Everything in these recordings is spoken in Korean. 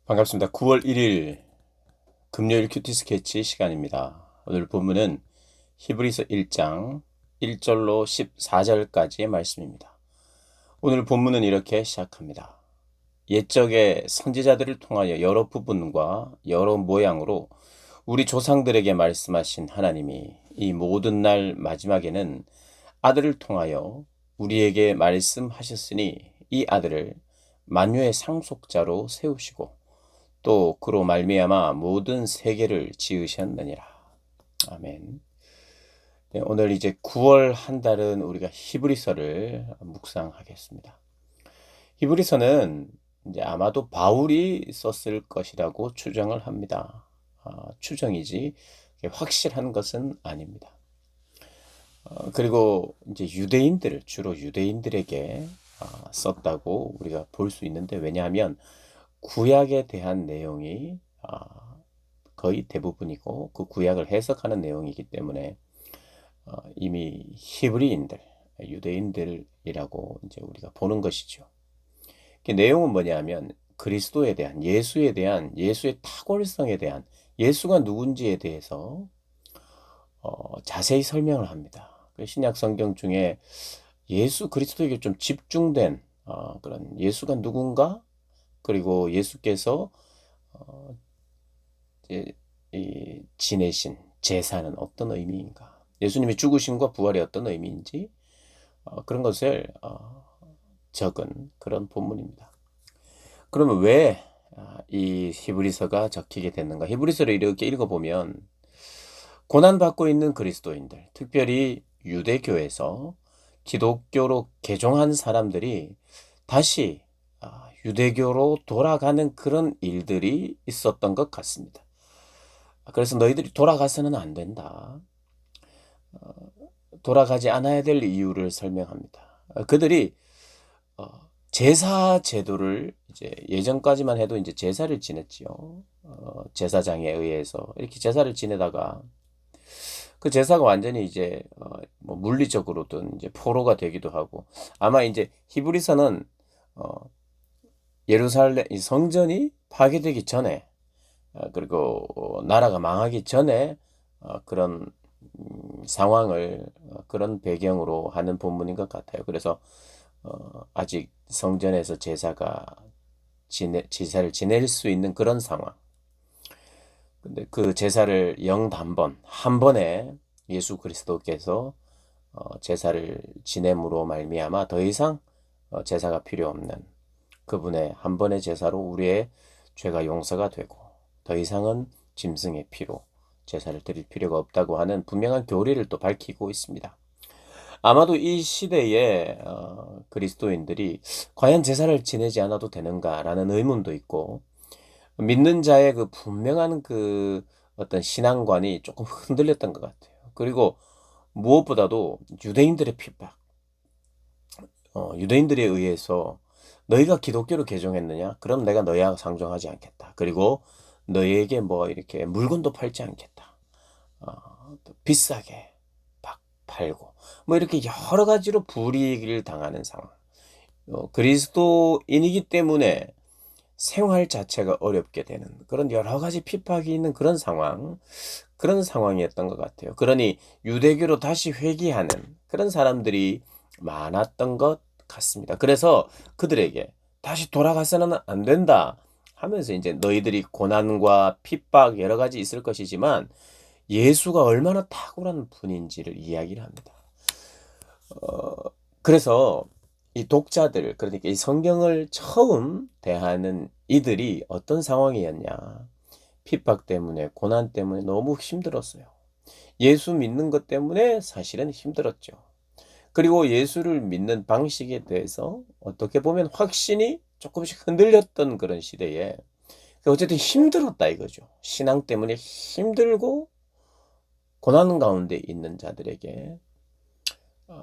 반갑습니다. 9월 1일 금요일 큐티 스케치 시간입니다. 오늘 본문은 히브리서 1장 1절로 14절까지의 말씀입니다. 오늘 본문은 이렇게 시작합니다. 옛적의 선지자들을 통하여 여러 부분과 여러 모양으로 우리 조상들에게 말씀하신 하나님이 이 모든 날 마지막에는 아들을 통하여 우리에게 말씀하셨으니 이 아들을 만유의 상속자로 세우시고 또 그로 말미암아 모든 세계를 지으셨느니라. 아멘. 네, 오늘 이제 9월 한 달은 우리가 히브리서를 묵상하겠습니다. 히브리서는 이제 아마도 바울이 썼을 것이라고 추정을 합니다. 추정이지 확실한 것은 아닙니다. 그리고 이제 유대인들, 주로 유대인들에게 썼다고 우리가 볼 수 있는데, 왜냐하면 구약에 대한 내용이 거의 대부분이고 그 구약을 해석하는 내용이기 때문에 이미 히브리인들, 유대인들이라고 이제 우리가 보는 것이죠. 그 내용은 뭐냐면 그리스도에 대한, 예수에 대한, 예수의 탁월성에 대한, 예수가 누군지에 대해서 자세히 설명을 합니다. 그 신약 성경 중에 예수 그리스도에게 좀 집중된 그런 예수가 누군가, 그리고 예수께서 어, 이제 이 지내신 제사는 어떤 의미인가, 예수님의 죽으심과 부활이 어떤 의미인지 그런 것을 적은 그런 본문입니다. 그러면 왜 이 히브리서가 적히게 됐는가? 히브리서를 이렇게 읽어보면 고난받고 있는 그리스도인들, 특별히 유대교에서 기독교로 개종한 사람들이 다시 유대교로 돌아가는 그런 일들이 있었던 것 같습니다. 그래서 너희들이 돌아가서는 안 된다. 돌아가지 않아야 될 이유를 설명합니다. 그들이 제사 제도를 이제 예전까지만 해도 이제 제사를 지냈지요. 제사장에 의해서 이렇게 제사를 지내다가 그 제사가 완전히 이제 뭐 물리적으로든 이제 포로가 되기도 하고, 아마 이제 히브리서는 어, 예루살렘 이 성전이 파괴되기 전에, 그리고 나라가 망하기 전에 그런 상황을 그런 배경으로 하는 본문인 것 같아요. 그래서 아직 성전에서 제사를 지낼 수 있는 그런 상황. 근데 그 제사를 영단번 한 번에 예수 그리스도께서 제사를 지냄으로 말미암아 더 이상 제사가 필요 없는, 그분의 한 번의 제사로 우리의 죄가 용서가 되고 더 이상은 짐승의 피로 제사를 드릴 필요가 없다고 하는 분명한 교리를 또 밝히고 있습니다. 아마도 이 시대에 그리스도인들이 과연 제사를 지내지 않아도 되는가라는 의문도 있고, 믿는 자의 그 분명한 그 어떤 신앙관이 조금 흔들렸던 것 같아요. 그리고 무엇보다도 유대인들의 핍박, 유대인들에 의해서 너희가 기독교로 개종했느냐? 그럼 내가 너희하고 상종하지 않겠다. 그리고 너희에게 뭐 이렇게 물건도 팔지 않겠다. 또 비싸게 팔고 뭐 이렇게 여러 가지로 불이익을 당하는 상황. 그리스도인이기 때문에 생활 자체가 어렵게 되는 그런 여러 가지 핍박이 있는 그런 상황, 그런 상황이었던 것 같아요. 그러니 유대교로 다시 회귀하는 그런 사람들이 많았던 것 같습니다. 그래서 그들에게 다시 돌아가서는 안 된다 하면서 이제 너희들이 고난과 핍박 여러 가지 있을 것이지만 예수가 얼마나 탁월한 분인지를 이야기를 합니다. 그래서 이 독자들, 그러니까 이 성경을 처음 대하는 이들이 어떤 상황이었냐? 핍박 때문에, 고난 때문에 너무 힘들었어요. 예수 믿는 것 때문에 사실은 힘들었죠. 그리고 예수를 믿는 방식에 대해서 어떻게 보면 확신이 조금씩 흔들렸던 그런 시대에 어쨌든 힘들었다 이거죠. 신앙 때문에 힘들고 고난 가운데 있는 자들에게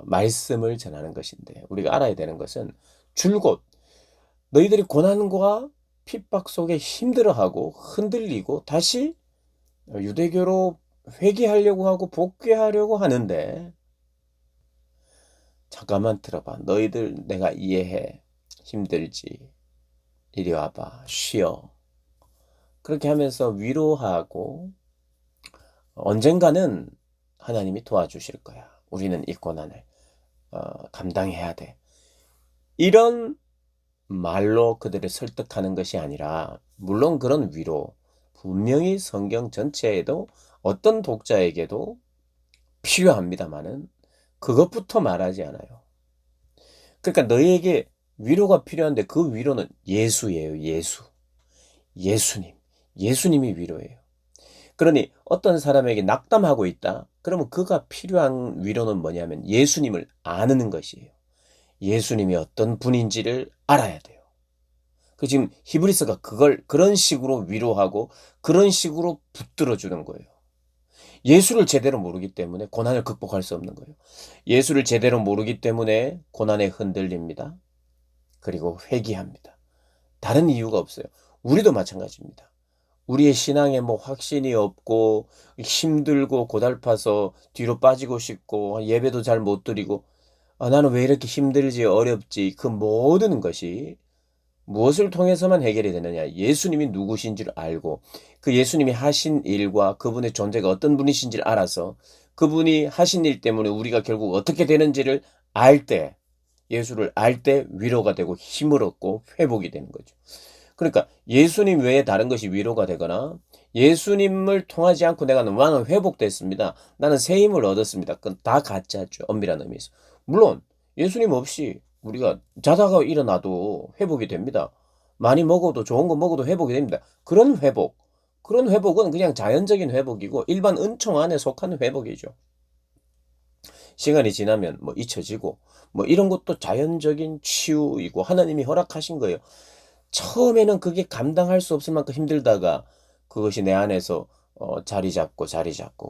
말씀을 전하는 것인데, 우리가 알아야 되는 것은 줄곧 너희들이 고난과 핍박 속에 힘들어하고 흔들리고 다시 유대교로 회귀하려고 하고 복귀하려고 하는데, 잠깐만 들어봐. 너희들 내가 이해해. 힘들지. 이리 와봐. 쉬어. 그렇게 하면서 위로하고 언젠가는 하나님이 도와주실 거야. 우리는 이 고난을 감당해야 돼. 이런 말로 그들을 설득하는 것이 아니라 물론 그런 위로 분명히 성경 전체에도 어떤 독자에게도 필요합니다만은 그것부터 말하지 않아요. 그러니까 너희에게 위로가 필요한데 그 위로는 예수예요. 예수. 예수님. 예수님이 위로예요. 그러니 어떤 사람에게 낙담하고 있다. 그러면 그가 필요한 위로는 뭐냐면 예수님을 아는 것이에요. 예수님이 어떤 분인지를 알아야 돼요. 그 지금 히브리서가 그걸 그런 식으로 위로하고 그런 식으로 붙들어 주는 거예요. 예수를 제대로 모르기 때문에 고난을 극복할 수 없는 거예요. 예수를 제대로 모르기 때문에 고난에 흔들립니다. 그리고 회개합니다. 다른 이유가 없어요. 우리도 마찬가지입니다. 우리의 신앙에 뭐 확신이 없고 힘들고 고달파서 뒤로 빠지고 싶고 예배도 잘 못 드리고 나는 왜 이렇게 힘들지 어렵지 그 모든 것이 무엇을 통해서만 해결이 되느냐? 예수님이 누구신지를 알고 그 예수님이 하신 일과 그분의 존재가 어떤 분이신지를 알아서 그분이 하신 일 때문에 우리가 결국 어떻게 되는지를 알 때, 예수를 알 때 위로가 되고 힘을 얻고 회복이 되는 거죠. 그러니까 예수님 외에 다른 것이 위로가 되거나 예수님을 통하지 않고 나는 회복됐습니다. 나는 새 힘을 얻었습니다. 그건 다 가짜죠. 엄밀한 의미에서. 물론 예수님 없이 우리가 자다가 일어나도 회복이 됩니다. 많이 먹어도 좋은 거 먹어도 회복이 됩니다. 그런 회복은 그냥 자연적인 회복이고 일반 은총 안에 속하는 회복이죠. 시간이 지나면 뭐 잊혀지고 뭐 이런 것도 자연적인 치유이고 하나님이 허락하신 거예요. 처음에는 그게 감당할 수 없을 만큼 힘들다가 그것이 내 안에서 자리 잡고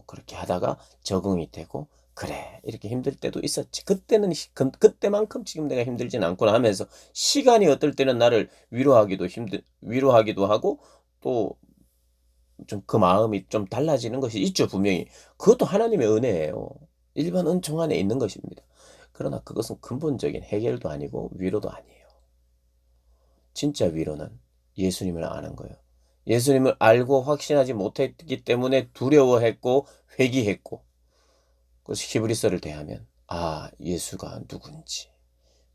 그렇게 하다가 적응이 되고 그래 이렇게 힘들 때도 있었지. 그때는 그때만큼 지금 내가 힘들진 않구나 하면서 시간이 어떨 때는 나를 위로하기도 하고 또 좀 그 마음이 좀 달라지는 것이 있죠, 분명히. 그것도 하나님의 은혜예요. 일반 은총 안에 있는 것입니다. 그러나 그것은 근본적인 해결도 아니고 위로도 아니에요. 진짜 위로는 예수님을 아는 거예요. 예수님을 알고 확신하지 못했기 때문에 두려워했고 회개했고 그래서 히브리서를 대하면 예수가 누군지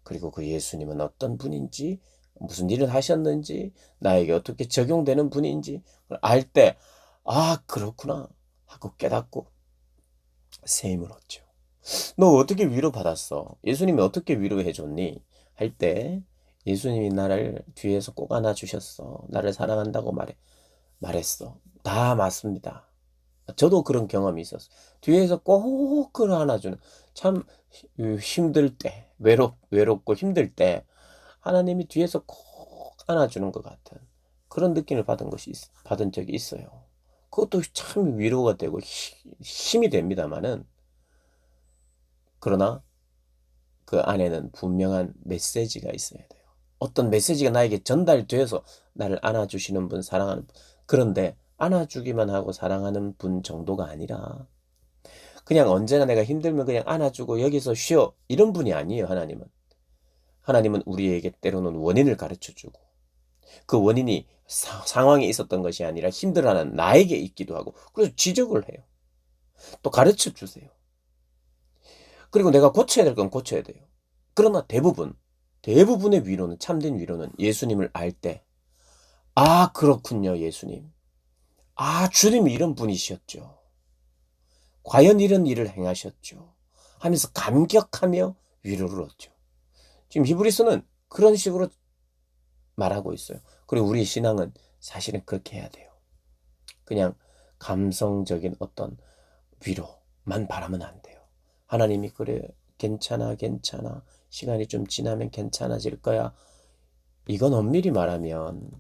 그리고 그 예수님은 어떤 분인지 무슨 일을 하셨는지 나에게 어떻게 적용되는 분인지 알 때 그렇구나 하고 깨닫고 새 힘을 얻죠. 너 어떻게 위로받았어? 예수님이 어떻게 위로해 줬니? 할 때 예수님이 나를 뒤에서 꼭 안아주셨어. 나를 사랑한다고 말했어. 다 맞습니다. 저도 그런 경험이 있었어요. 뒤에서 꼭 끌어 안아주는 참 힘들 때 외롭고 힘들 때 하나님이 뒤에서 꼭 안아주는 것 같은 그런 느낌을 받은 적이 있어요. 그것도 참 위로가 되고 힘이 됩니다만은 그러나 그 안에는 분명한 메시지가 있어야 돼요. 어떤 메시지가 나에게 전달돼서 나를 안아주시는 분, 사랑하는 분. 그런데 안아주기만 하고 사랑하는 분 정도가 아니라 그냥 언제나 내가 힘들면 그냥 안아주고 여기서 쉬어. 이런 분이 아니에요, 하나님은. 하나님은 우리에게 때로는 원인을 가르쳐 주고 그 원인이 상황에 있었던 것이 아니라 힘들어하는 나에게 있기도 하고 그래서 지적을 해요. 또 가르쳐 주세요. 그리고 내가 고쳐야 될 건 고쳐야 돼요. 그러나 대부분의 위로는 참된 위로는 예수님을 알 때 그렇군요, 예수님. 주님이 이런 분이셨죠. 과연 이런 일을 행하셨죠. 하면서 감격하며 위로를 얻죠. 지금 히브리서는 그런 식으로 말하고 있어요. 그리고 우리 신앙은 사실은 그렇게 해야 돼요. 그냥 감성적인 어떤 위로만 바라면 안 돼요. 하나님이 그래, 괜찮아. 시간이 좀 지나면 괜찮아질 거야. 이건 엄밀히 말하면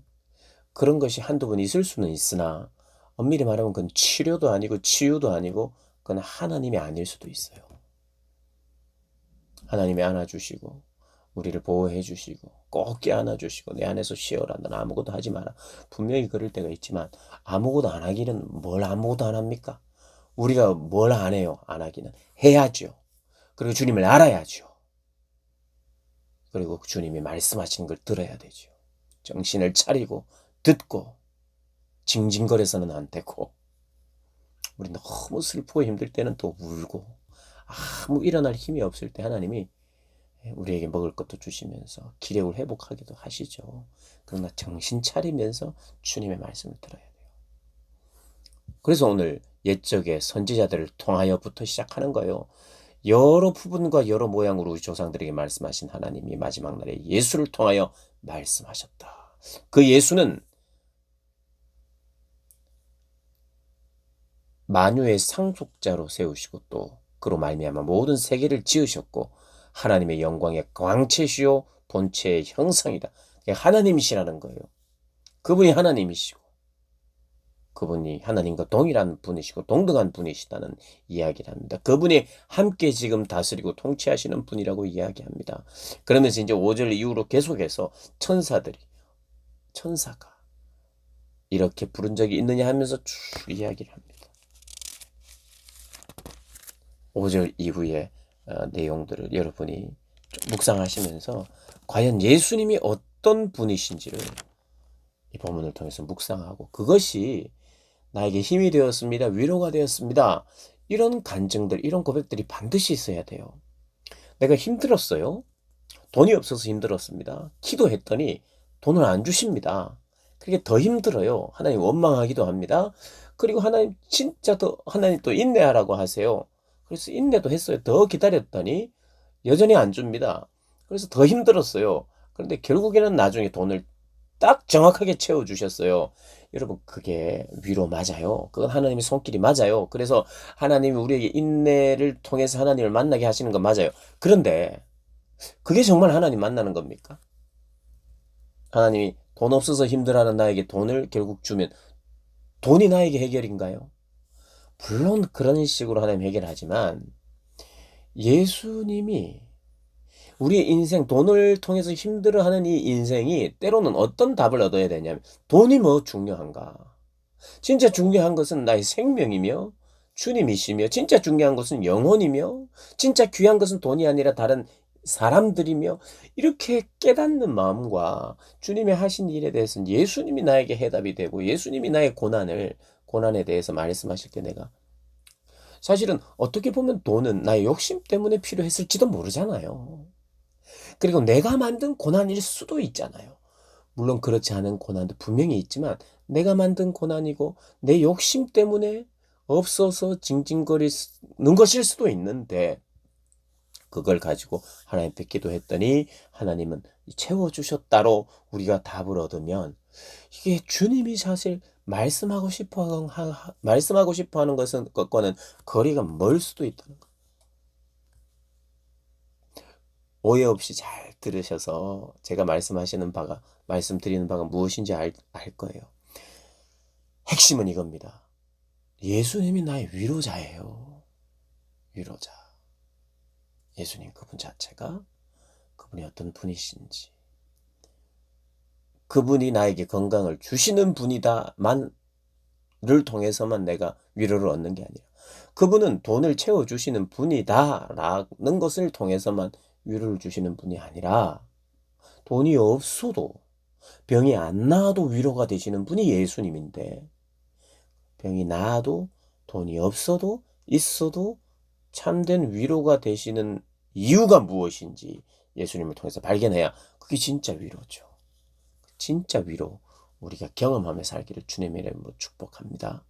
그런 것이 한두 번 있을 수는 있으나 엄밀히 말하면 그건 치료도 아니고 치유도 아니고 그건 하나님이 아닐 수도 있어요. 하나님이 안아주시고 우리를 보호해 주시고 꼭 껴안아 주시고 내 안에서 쉬어라. 넌 아무것도 하지 마라. 분명히 그럴 때가 있지만 아무것도 안 하기는 뭘 아무것도 안 합니까? 우리가 뭘 안 해요? 안 하기는. 해야죠. 그리고 주님을 알아야죠. 그리고 주님이 말씀하시는 걸 들어야 되죠. 정신을 차리고 듣고 징징거려서는 안 되고, 우리 너무 슬프고 힘들 때는 또 울고, 아무 일어날 힘이 없을 때 하나님이 우리에게 먹을 것도 주시면서 기력을 회복하기도 하시죠. 그러나 정신 차리면서 주님의 말씀을 들어야 돼요. 그래서 오늘 옛적의 선지자들을 통하여부터 시작하는 거예요. 여러 부분과 여러 모양으로 우리 조상들에게 말씀하신 하나님이 마지막 날에 예수를 통하여 말씀하셨다. 그 예수는 만유의 상속자로 세우시고 또 그로 말미암아 모든 세계를 지으셨고 하나님의 영광의 광채시요 본체의 형상이다. 하나님이시라는 거예요. 그분이 하나님이시고 그분이 하나님과 동일한 분이시고 동등한 분이시다는 이야기를 합니다. 그분이 함께 지금 다스리고 통치하시는 분이라고 이야기합니다. 그러면서 이제 5절 이후로 계속해서 천사가 이렇게 부른 적이 있느냐 하면서 쭉 이야기를 합니다. 5절 이후의 내용들을 여러분이 묵상하시면서 과연 예수님이 어떤 분이신지를 이 본문을 통해서 묵상하고 그것이 나에게 힘이 되었습니다. 위로가 되었습니다. 이런 간증들, 이런 고백들이 반드시 있어야 돼요. 내가 힘들었어요. 돈이 없어서 힘들었습니다. 기도했더니 돈을 안 주십니다. 그게 더 힘들어요. 하나님 원망하기도 합니다. 그리고 하나님 진짜 하나님 또 인내하라고 하세요. 그래서 인내도 했어요. 더 기다렸더니 여전히 안 줍니다. 그래서 더 힘들었어요. 그런데 결국에는 나중에 돈을 딱 정확하게 채워주셨어요. 여러분 그게 위로 맞아요. 그건 하나님의 손길이 맞아요. 그래서 하나님이 우리에게 인내를 통해서 하나님을 만나게 하시는 건 맞아요. 그런데 그게 정말 하나님 만나는 겁니까? 하나님이 돈 없어서 힘들어하는 나에게 돈을 결국 주면 돈이 나에게 해결인가요? 물론 그런 식으로 하나님 해결하지만 예수님이 우리의 인생, 돈을 통해서 힘들어하는 이 인생이 때로는 어떤 답을 얻어야 되냐면 돈이 뭐 중요한가? 진짜 중요한 것은 나의 생명이며 주님이시며 진짜 중요한 것은 영혼이며 진짜 귀한 것은 돈이 아니라 다른 사람들이며 이렇게 깨닫는 마음과 주님의 하신 일에 대해서는 예수님이 나에게 해답이 되고 예수님이 나의 고난에 대해서 말씀하실 때 내가 사실은 어떻게 보면 돈은 나의 욕심 때문에 필요했을지도 모르잖아요. 그리고 내가 만든 고난일 수도 있잖아요. 물론 그렇지 않은 고난도 분명히 있지만 내가 만든 고난이고 내 욕심 때문에 없어서 징징거리는 것일 수도 있는데 그걸 가지고 하나님께 기도했더니 하나님은 채워주셨다로 우리가 답을 얻으면 이게 주님이 사실 말씀하고 싶어 하는 것과는 거리가 멀 수도 있다는 거. 오해 없이 잘 들으셔서 제가 말씀드리는 바가 무엇인지 알 거예요. 핵심은 이겁니다. 예수님이 나의 위로자예요. 위로자. 예수님 그분 자체가 그분이 어떤 분이신지 그분이 나에게 건강을 주시는 분이다만을 통해서만 내가 위로를 얻는 게 아니라 그분은 돈을 채워주시는 분이다라는 것을 통해서만 위로를 주시는 분이 아니라 돈이 없어도 병이 안 나아도 위로가 되시는 분이 예수님인데 병이 나아도 돈이 없어도 있어도 참된 위로가 되시는 이유가 무엇인지 예수님을 통해서 발견해야 그게 진짜 위로죠. 진짜 위로 우리가 경험하며 살기를 주님의 이름으로 축복합니다.